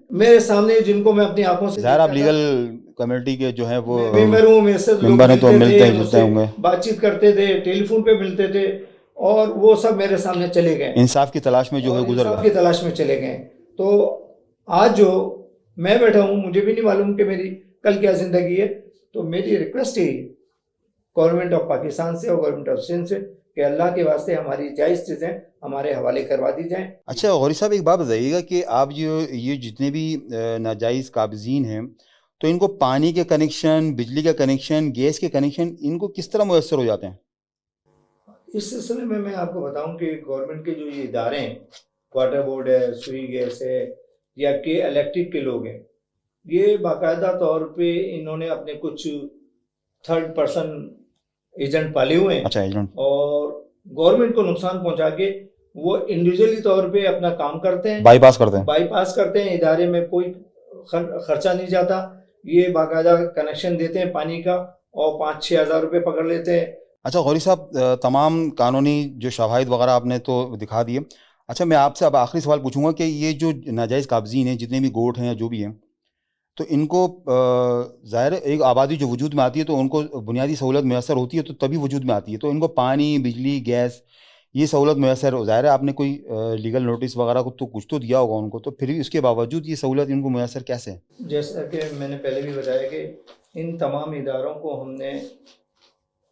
जिनको मैं अपनी आंखों से ज़ाहिर आप देखता था। लीगल कम्युनिटी के जो है वो मैं मेंबर हूँ, मेरे से लोग मेंबर हैं, तो मिलते मिलते थे, हैं जुलते मुझसे होंगे। बातचीत करते थे, टेलीफोन पे मिलते थे और वो सब मेरे सामने चले गए इंसाफ की तलाश में जो है और गुजर इंसाफ गए। की तलाश में चले गए। तो आज जो मैं बैठा हूँ मुझे भी नहीं मालूम कि मेरी कल क्या जिंदगी है। तो मेरी रिक्वेस्ट यही गवर्नमेंट ऑफ पाकिस्तान से और गवर्नमेंट ऑफ सिंध से कि अल्लाह के वास्ते हमारी जायज़ चीज़ें हमारे हवाले करवा दी जाएं। अच्छा, गौरी साहब, एक बात बताइएगा कि आप जो ये जितने भी नाजायज़ काबज़ीन हैं, तो इनको पानी के कनेक्शन, बिजली का कनेक्शन, गैस के कनेक्शन, इनको किस तरह मुयस्सर हो जाते हैं? इस सिलसिले में मैं आपको बताऊं कि गवर्नमेंट के जो ये इदारे हैं, वाटर बोर्ड है, सुई गैस है या के इलेक्ट्रिक के लोग हैं, ये बाकायदा तौर पे इन्होंने अपने कुछ थर्ड पर्सन एजेंट पाले हुए हैं। अच्छा, एजेंट। और गवर्नमेंट को नुकसान पहुंचा के वो इंडिविजुअली तौर पे अपना काम करते हैं, बाईपास करते हैं। बाईपास करते हैं। इदारे में कोई खर्चा नहीं जाता। ये बाकायदा कनेक्शन देते हैं पानी का और 5-6 हज़ार रुपये पकड़ लेते हैं। अच्छा गौरी साहब, तमाम कानूनी जो शवाहिद वगैरह आपने तो दिखा दिए। अच्छा, मैं आपसे अब आखिरी सवाल पूछूंगा कि ये जो नाजायज़ काबजीन हैं, जितने भी गोट हैं या जो भी हैं, तो इनको ज़ाहिर है एक आबादी जो वजूद में आती है तो उनको बुनियादी सहूलत मैसर होती है तो तभी वजूद में आती है, तो इनको पानी, बिजली, गैस, ये सहूलत मैसर हो, ज़ाहिर है आपने कोई लीगल नोटिस वगैरह को तो कुछ तो दिया होगा उनको, तो फिर भी उसके बावजूद ये सहूलत इनको मैसर कैसे है? जैसा कि मैंने पहले भी बताया कि इन तमाम इदारों को हमने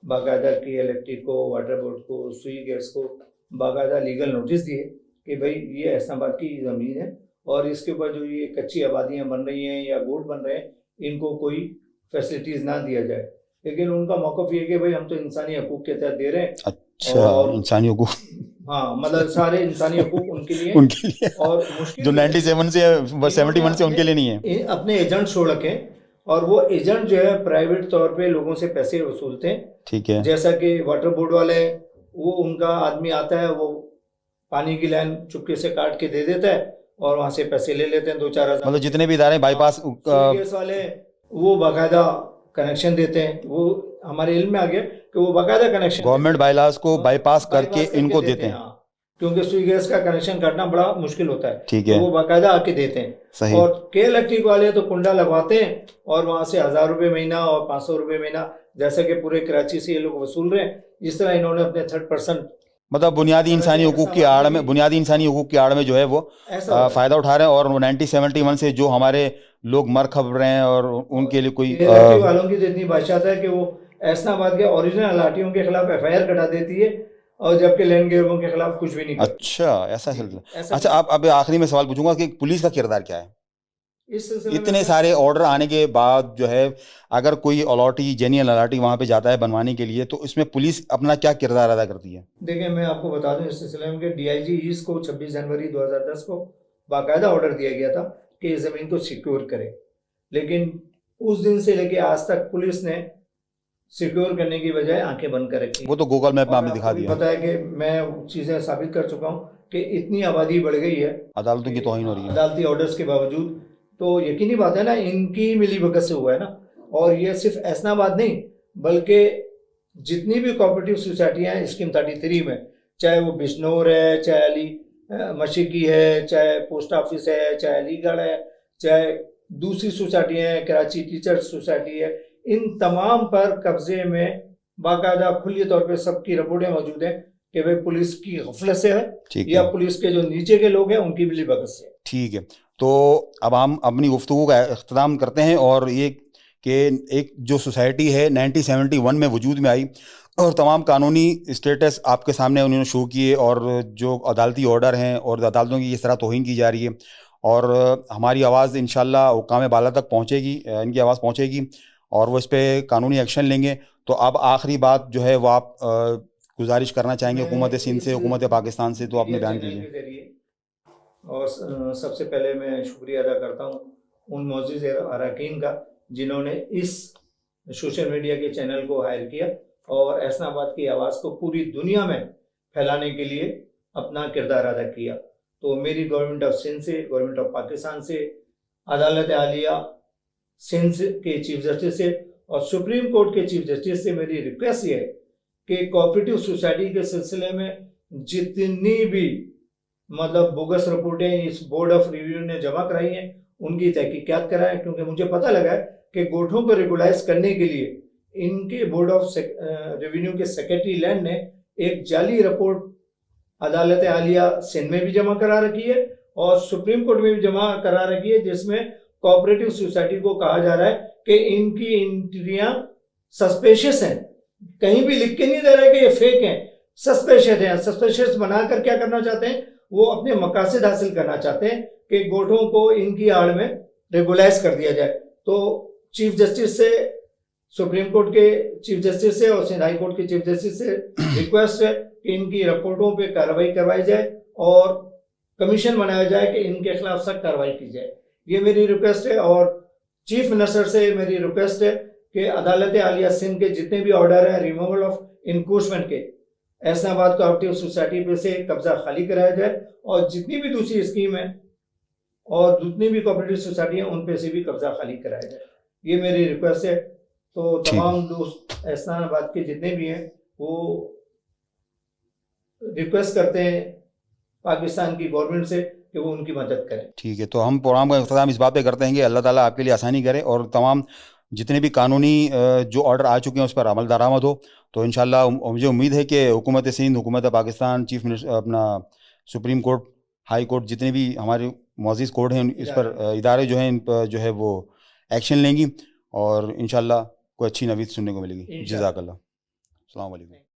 बाकायदा की इलेक्ट्रिक को, वाटर बोर्ड को, सुई गैस को बाकायदा लीगल नोटिस दिए कि भाई ये एहसनाबाद की ज़मीन है और इसके ऊपर जो ये कच्ची आबादियाँ बन रही हैं या गोट बन रहे हैं, इनको कोई फैसिलिटीज़ ना दिया जाए। लेकिन उनका मौक़िफ़ ये है कि भाई हम तो इंसानी हकूक़ के तहत दे रहे हैं। अच्छा, और इंसानी हकूक़। हाँ, मतलब सारे इंसानी हकूक़ उनके लिए उनके लिए और मुश्किल जो 97 से 71 से उनके लिए नहीं है। अपने एजेंट छोड़ रखे और वो एजेंट जो है प्राइवेट तौर पे लोगों से पैसे वसूलते हैं। ठीक है। जैसा कि वाटर बोर्ड वाले हैं, वो उनका आदमी आता है, वो पानी की लाइन चुपके से काट के दे देता है और वहाँ से पैसे ले लेते हैं 2-4 हज़ार। मतलब जितने भी इदारे बाईपास गैस वाले वो बाकायदा कनेक्शन देते हैं। वो हमारे इल्म में आ गया कि वो बाकायदा कनेक्शन गवर्नमेंट बाईलास को बाईपास करके इनको देते हैं। हाँ, क्योंकि सुई गैस का कनेक्शन काटना बड़ा मुश्किल होता है। ठीक है। तो वो बाकायदा आके देते हैं। सही। और के इलेक्ट्रिक वाले तो कुंडा लगवाते हैं और वहाँ से 1000 रुपये महीना और 500 रुपये महीना, जैसा कि पूरे कराची से ये लोग वसूल रहे हैं। इस तरह इन्होंने अपने थर्ड पर्सन मतलब बुनियादी इंसानी हकूक़ की आड़ में, बुनियादी इंसानी हकूक़ की आड़ में जो है वो फ़ायदा उठा रहे हैं और 1971 से जो हमारे लोग मर खप रहे हैं और उनके लिए कोई इलेक्ट्रिक वालों की तो इतनी बादशाह है कि वो एहसनाबाद के ओरिजिनल अलाटियों के खिलाफ FIR कटा देती है और जबकि लैंड ग्रेबरों के खिलाफ कुछ भी नहीं करती। अच्छा, ऐसा सिलसिला। अच्छा, आप अब आखिरी में सवाल पूछूंगा कि पुलिस का किरदार क्या है इस सिलसिले में? इतने सारे ऑर्डर आने के बाद जो है, अगर कोई अलॉटी, जेन्युइन अलॉटी वहां पे जाता है बनवाने के लिए, तो इसमें पुलिस अपना क्या किरदार अदा करती है? देखिए, मैं आपको बता दूं इस सिलसिले में कि DIG ईस्ट को 26 जनवरी 2010 को बाकायदा ऑर्डर दिया गया था कि इस ज़मीन को सिक्योर करें, लेकिन उस दिन से लेके आज तक पुलिस ने सिक्योर करने की बजाय आंखें बंद कर रखी। वो तो गूगल मैप में आपने दिखा दिया। पता है कि मैं चीज़ें साबित कर चुका हूँ कि इतनी आबादी बढ़ गई है, अदालतों की तौहीन हो रही है, अदालती ऑर्डर्स के बावजूद। तो यकीनी बात है ना, इनकी मिलीभगत से हुआ है ना। और ये सिर्फ एहसनाबाद नहीं, बल्कि जितनी भी कोऑपरेटिव सोसाइटियाँ हैं स्कीम 33 में, चाहे वो बिजनौर है, चाहे अली मशीकी है, चाहे पोस्ट ऑफिस है, चाहे अलीगढ़ है, चाहे दूसरी सोसाइटियाँ हैं, कराची टीचर्स सोसाइटी है, इन तमाम पर कब्जे में बाकायदा खुली तौर पे सबकी रिपोर्टें मौजूद हैं कि भाई पुलिस की गफलत से है या पुलिस के जो नीचे के लोग हैं उनकी मिलीभगत से। ठीक है, तो अब हम अपनी गुफ्तगू का इख्तिताम करते हैं और ये कि एक जो सोसाइटी है 1971 में वजूद में आई और तमाम कानूनी स्टेटस आपके सामने उन्होंने शो किए और जो अदालती ऑर्डर हैं और अदालतों की इस तरह तौहीन की जा रही है और हमारी आवाज़ इंशाल्लाह हुक्काम बाला तक पहुँचेगी, इनकी आवाज़ पहुँचेगी और वो इस पर कानूनी एक्शन लेंगे। तो अब आखिरी बात जो है वो आप गुजारिश करना चाहेंगे हुकूमत सिंध से, हुकूमत पाकिस्तान से, तो आपने बयान कीजिए। और सबसे पहले मैं शुक्रिया अदा करता हूँ उन मोअज़्ज़िज़ अरकान का जिन्होंने इस सोशल मीडिया के चैनल को हायर किया और एहसनाबाद की आवाज़ को पूरी दुनिया में फैलाने के लिए अपना किरदार अदा किया। तो मेरी गवर्नमेंट ऑफ सिंध से, गवर्नमेंट ऑफ पाकिस्तान से, अदालत आलिया सिंध के चीफ जस्टिस से और सुप्रीम कोर्ट के चीफ जस्टिस से मेरी रिक्वेस्ट ये है कि कोऑपरेटिव सोसाइटी के सिलसिले में जितनी भी मतलब बोगस रिपोर्टें इस बोर्ड ऑफ रिव्यू ने जमा कराई हैं उनकी तहकीकात कराएं, क्योंकि मुझे पता लगा है कि गोठों को रेगुलाइज करने के लिए इनके बोर्ड ऑफ रेवेन्यू के सेक्रेटरी लैंड ने एक जाली रिपोर्ट अदालत आलिया सिंध में भी जमा करा रखी है और सुप्रीम कोर्ट में भी जमा करा रखी है, जिसमें कोऑपरेटिव सोसाइटी को कहा जा रहा है कि इनकी एंट्रियां सस्पेशियस हैं। कहीं भी लिख के नहीं दे रहा कि ये फेक हैं, सस्पेशियस हैं। सस्पेशियस बनाकर क्या करना चाहते हैं, वो अपने मकासद हासिल करना चाहते हैं कि गोठों को इनकी आड़ में रेगुलाइज कर दिया जाए। तो चीफ जस्टिस से, सुप्रीम कोर्ट के चीफ जस्टिस से और सिंध हाई कोर्ट के चीफ जस्टिस से रिक्वेस्ट है कि इनकी रिपोर्टों पे कार्रवाई करवाई जाए और कमीशन बनाया जाए कि इनके खिलाफ सख्त कार्रवाई की जाए। ये मेरी रिक्वेस्ट है और चीफ मिनिस्टर से मेरी रिक्वेस्ट है कि अदालत आलिया सिंध के जितने भी ऑर्डर हैं रिमूवल ऑफ इंक्रोचमेंट के, एहसनाबाद कोऑपरेटिव सोसाइटी पे से कब्जा खाली कराया जाए और जितनी भी दूसरी स्कीम है और जितनी भी कोऑपरेटिव सोसाइटी है उन पे से भी कब्जा खाली कराया जाए, ये मेरी रिक्वेस्ट है। तो तमाम दोस्त एहसनाबाद के जितने भी हैं वो रिक्वेस्ट करते हैं पाकिस्तान की गवर्नमेंट से कि वो उनकी मदद करें। ठीक है, तो हम प्रोग्राम का इख्तिताम इस बात पे करते हैं कि अल्लाह ताला आपके लिए आसानी करे और तमाम जितने भी कानूनी जो ऑर्डर आ चुके हैं उस पर अमल दरामद हो। तो इंशाल्लाह मुझे उम्मीद है कि हुकूमत सिंध, हुकूमत पाकिस्तान, चीफ मिनिस्टर, अपना सुप्रीम कोर्ट, हाई कोर्ट, जितने भी हमारे मुअज़्ज़िज़ कोर्ट हैं इस पर इदारे जो हैं इन पर जो है वो एक्शन लेंगी और इंशाल्लाह कोई अच्छी नवीद सुनने को मिलेगी। जज़ाकल्लाह। अस्सलाम वालेकुम।